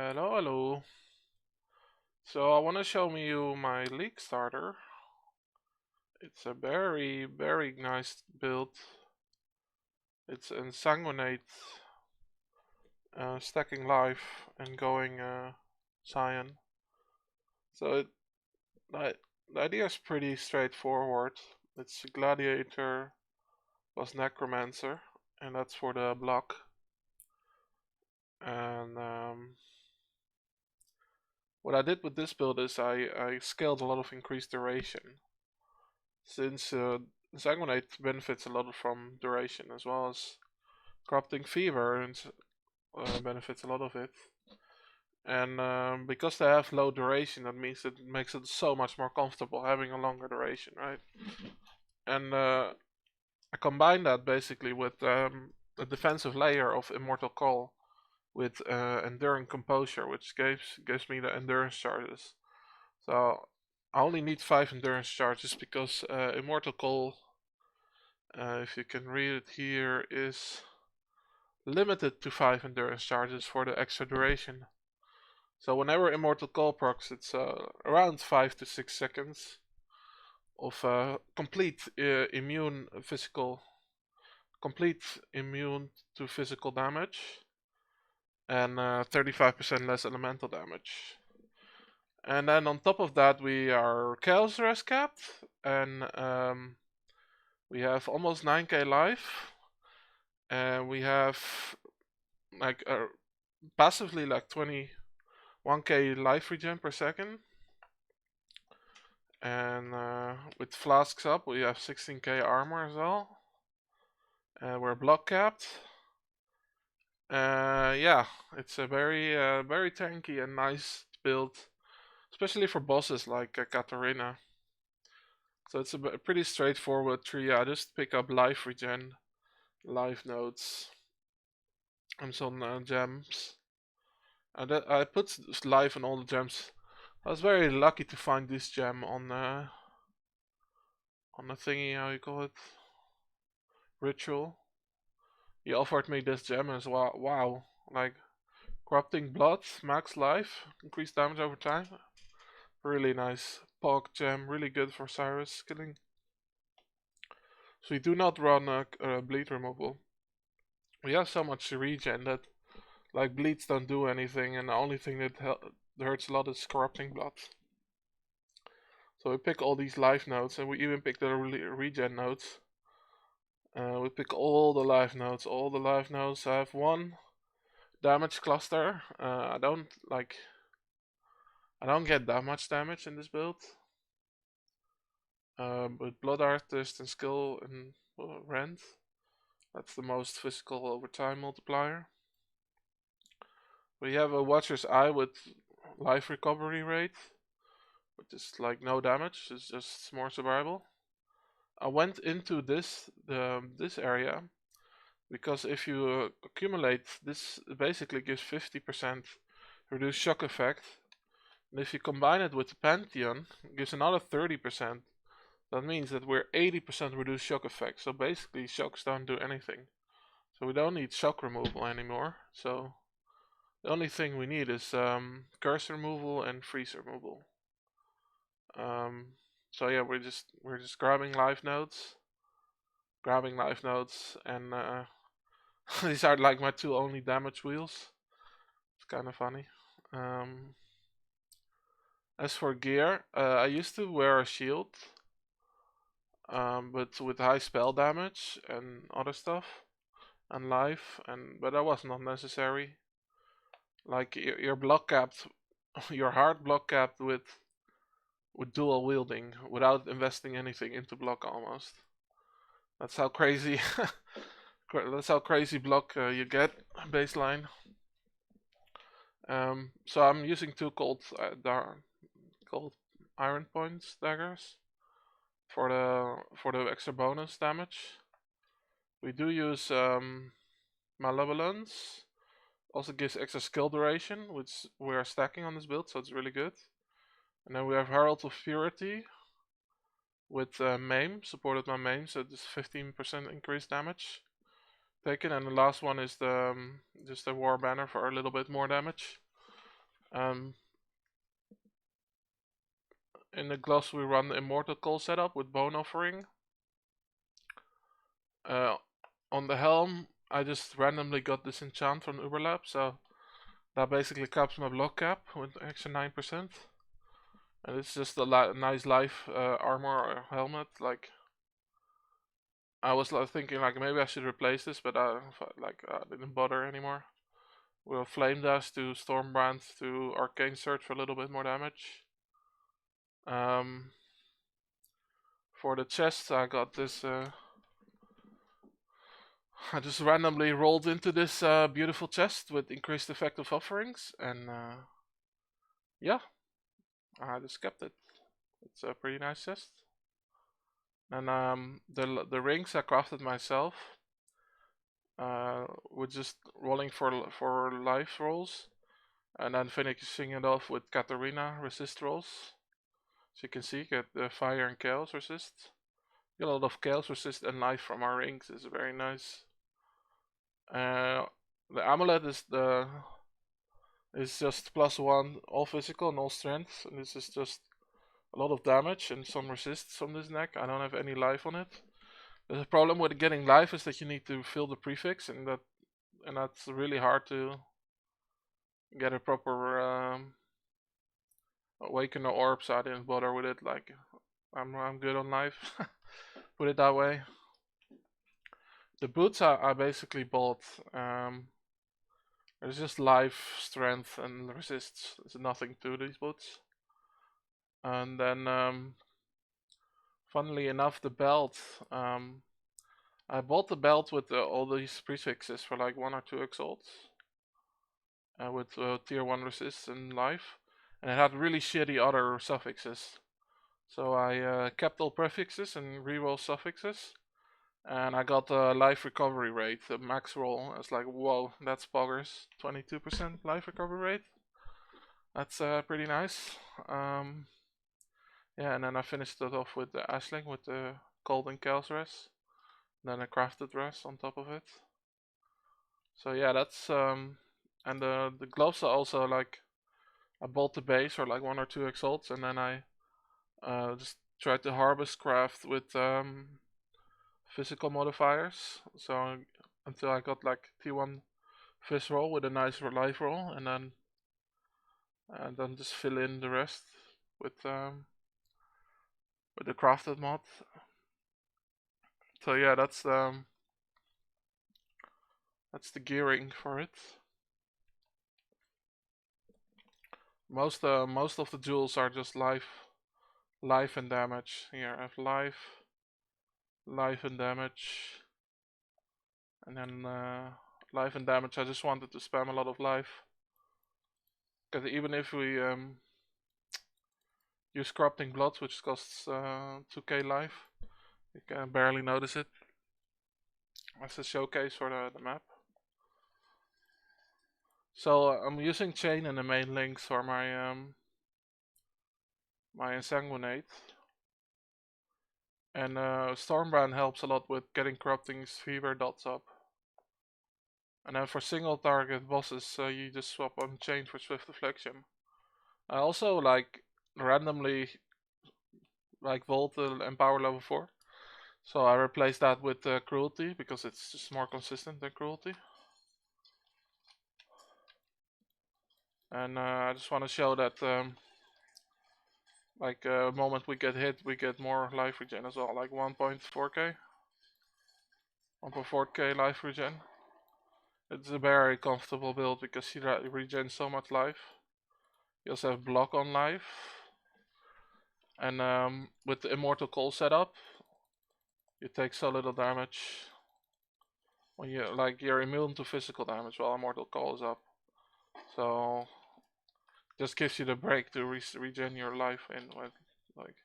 Hello, hello. So I want to show you my league starter. It's a very nice build. It's Exanguinate, stacking life and going Cyan. So the, the idea is pretty straightforward. It's Gladiator plus Necromancer, and that's for the block. And what I did with this build is I scaled a lot of increased duration. Since Exanguinate benefits a lot from duration as well as corrupting fever and benefits a lot of it. And because they have low duration, that means it makes it so much more comfortable having a longer duration, right? And I combine that basically with a defensive layer of Immortal Call with Enduring Composure, which gives me the endurance charges. So I only need 5 endurance charges because Immortal Call, if you can read it here, is limited to 5 endurance charges for the extra duration. So whenever Immortal Call procs, it's around 5 to 6 seconds of complete immune to physical damage, and 35% less elemental damage. And then on top of that, we are Chaos Rest capped, and we have almost 9k life, and we have like passively like 21k life regen per second, and with flasks up we have 16k armor as well, and we're block capped. Yeah, it's a very tanky and nice build, especially for bosses like Katarina. So it's a pretty straightforward tree. I just pick up life regen, life nodes, and some gems. And I put life on all the gems. I was very lucky to find this gem on the thingy, how you call it, ritual. He offered me this gem as well. Wow, like corrupting blood, max life, increased damage over time. Really nice Pog gem, really good for Cyrus killing. So we do not run a bleed removal. We have so much regen that like bleeds don't do anything, and the only thing that hurts a lot is corrupting blood. So we pick all these life nodes, and we even pick the regen nodes. We pick all the life nodes. All the life nodes. I have one damage cluster. I don't get that much damage in this build. But Blood Artist and Skill and Rend, that's the most physical over time multiplier. We have a Watcher's Eye with life recovery rate, which is like no damage. It's just more survival. I went into this area because if you accumulate this, it basically gives 50% reduced shock effect, and if you combine it with the Pantheon, it gives another 30%. That means that we're 80% reduced shock effect. So basically, shocks don't do anything. So we don't need shock removal anymore. So the only thing we need is curse removal and freeze removal. So yeah, we're just grabbing life nodes, and these are like my 2 only damage wheels. It's kind of funny. As for gear, I used to wear a shield, but with high spell damage and other stuff, and life, but that was not necessary. Like you're block capped, you're hard block capped with dual wielding without investing anything into block almost. That's how crazy. That's how crazy block you get baseline. So I'm using 2 cold iron points daggers for the extra bonus damage. We do use Malevolence. Also gives extra skill duration, which we are stacking on this build, so it's really good. And then we have Herald of Purity with Maim, supported by Maim, so this 15% increased damage taken. And the last one is just the War Banner for a little bit more damage. In the gloves we run the Immortal Call setup with Bone Offering. On the helm, I just randomly got this enchant from Uberlab, so that basically caps my block cap with extra 9%. And it's just a nice life armor or helmet. Like, I was thinking like maybe I should replace this, but I didn't bother anymore. We'll Flame Dash to Stormbrand to Arcane Surge for a little bit more damage. For the chest, I got this. I just randomly rolled into this beautiful chest with increased effective offerings, and yeah, I just kept it. It's a pretty nice chest. And the rings I crafted myself. With just rolling for life rolls, and then finishing it off with Katarina resist rolls. So you can see, get the fire and chaos resist. Get a lot of chaos resist and life from our rings. Is very nice. The amulet is just +1 all physical and all strength, and this is just a lot of damage and some resists on this neck. I don't have any life on it. The problem with getting life is that you need to fill the prefix, and that's really hard to get a proper awakener orb, so I didn't bother with it. Like, I'm good on life. Put it that way. The boots I basically bought. There's just life, strength, and resists. There's nothing to these boots. And then, funnily enough, the belt. I bought the belt with all these prefixes for like 1 or 2 exalts. With tier 1 resist and life. And it had really shitty other suffixes. So I kept all prefixes and reroll suffixes. And I got the life recovery rate, the max roll. I was like, whoa, that's poggers. 22% life recovery rate. That's pretty nice. Yeah, and then I finished it off with the Ashling with the Cold and Chaos Res. Then a crafted res on top of it. So yeah, that's and the gloves are also like, I bought the base or like 1 or 2 exalts, and then I just tried to harvest craft with physical modifiers. So until I got like T1 fish roll with a nice life roll, and then just fill in the rest with the crafted mod. So yeah, that's the gearing for it. Most of the jewels are just life and damage. Here I have life and damage, and then life and damage. I just wanted to spam a lot of life, because even if we use corrupting blood, which costs 2k life, you can barely notice it. That's a showcase for the map. So I'm using chain in the main links for my my Exanguinate. And Stormbrand helps a lot with getting corrupting fever dots up. And then for single target bosses, you just swap on chain for swift deflection. I also like randomly like Volt and power level 4. So I replaced that with cruelty, because it's just more consistent than cruelty. And I just want to show that like the moment we get hit, we get more life regen as well, like 1.4k. 1.4k life regen. It's a very comfortable build because she regens so much life. You also have block on life. And with the Immortal Call setup, you take so little damage. When you're immune to physical damage while Immortal Call is up. So just gives you the break to regen your life in when like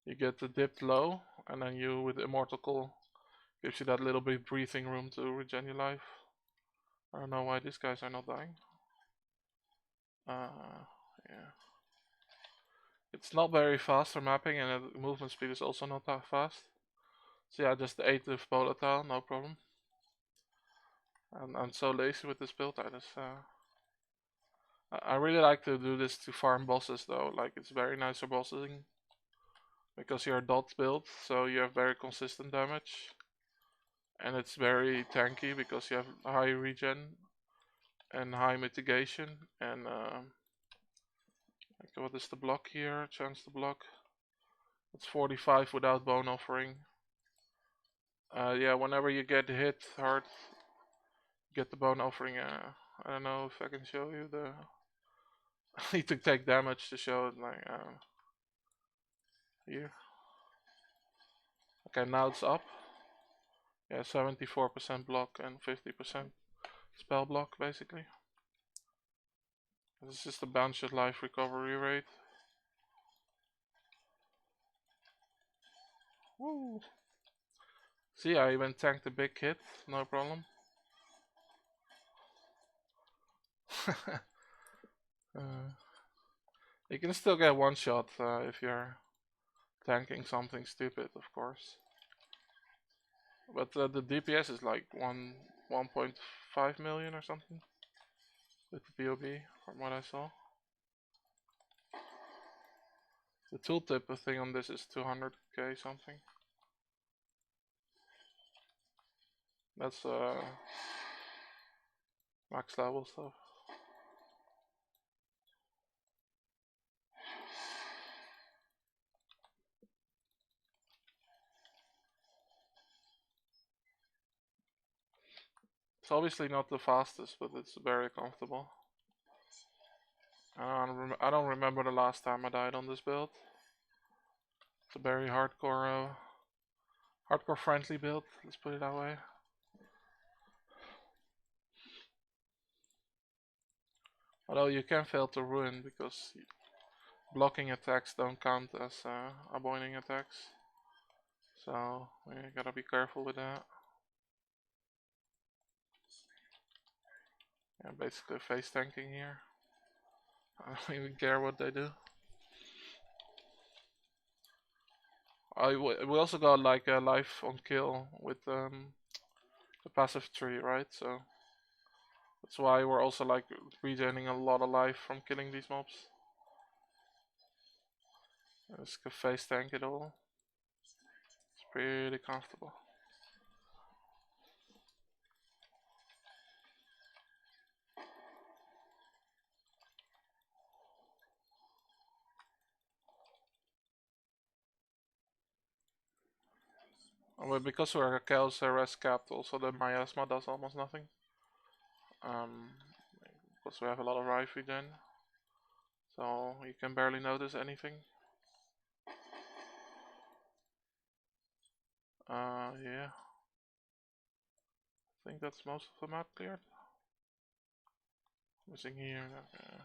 you get the dipped low, and then you with Immortal Call gives you that little bit breathing room to regen your life. I don't know why these guys are not dying. Yeah. It's not very fast for mapping, and the movement speed is also not that fast. So yeah, just 8 with volatile, no problem. And I'm so lazy with this build, I just I really like to do this to farm bosses though, like it's very nice for bossing. Because you're dot build, so you have very consistent damage. And it's very tanky because you have high regen and high mitigation. And like what is the block here? Chance to block. It's 45 without bone offering. Yeah, whenever you get hit hard, get the bone offering. I don't know if I can show you the. I need to take damage to show it. Like here. Okay, now it's up. Yeah, 74% block and 50% spell block basically. This is the bounce your life recovery rate. Woo! See, I even tanked a big hit, no problem. You can still get one shot if you're tanking something stupid, of course. But the DPS is like 1.5 million or something with the POB, from what I saw. The tooltip thing on this is 200k something. That's max level stuff. It's obviously not the fastest, but it's very comfortable. I don't remember the last time I died on this build. It's a very hardcore friendly build, let's put it that way. Although you can fail to ruin because blocking attacks don't count as avoiding attacks. So we gotta be careful with that. Yeah, basically face tanking here. I don't even care what they do. We also got like a life on kill with the passive tree, right? So that's why we're also like regaining a lot of life from killing these mobs. Just face tank it all. It's pretty comfortable. Well, because we're a Chaos RS capped, also the miasma does almost nothing. Because we have a lot of life regen, so you can barely notice anything. Yeah. I think that's most of the map cleared. Missing here. Okay.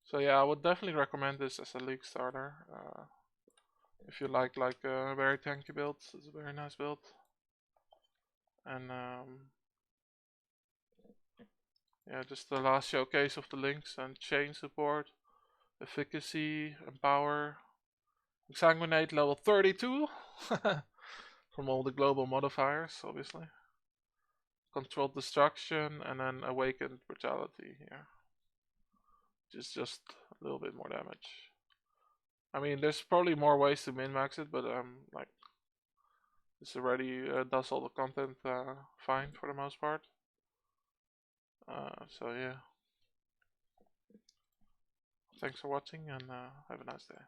So yeah, I would definitely recommend this as a league starter. If you like very tanky builds, it's a very nice build. And yeah, just the last showcase of the links and chain support, efficacy, empower, Exanguinate level 32 from all the global modifiers, obviously. Controlled destruction and then awakened brutality here, which is just a little bit more damage. I mean, there's probably more ways to min-max it, but like this already does all the content fine for the most part. So yeah, thanks for watching and have a nice day.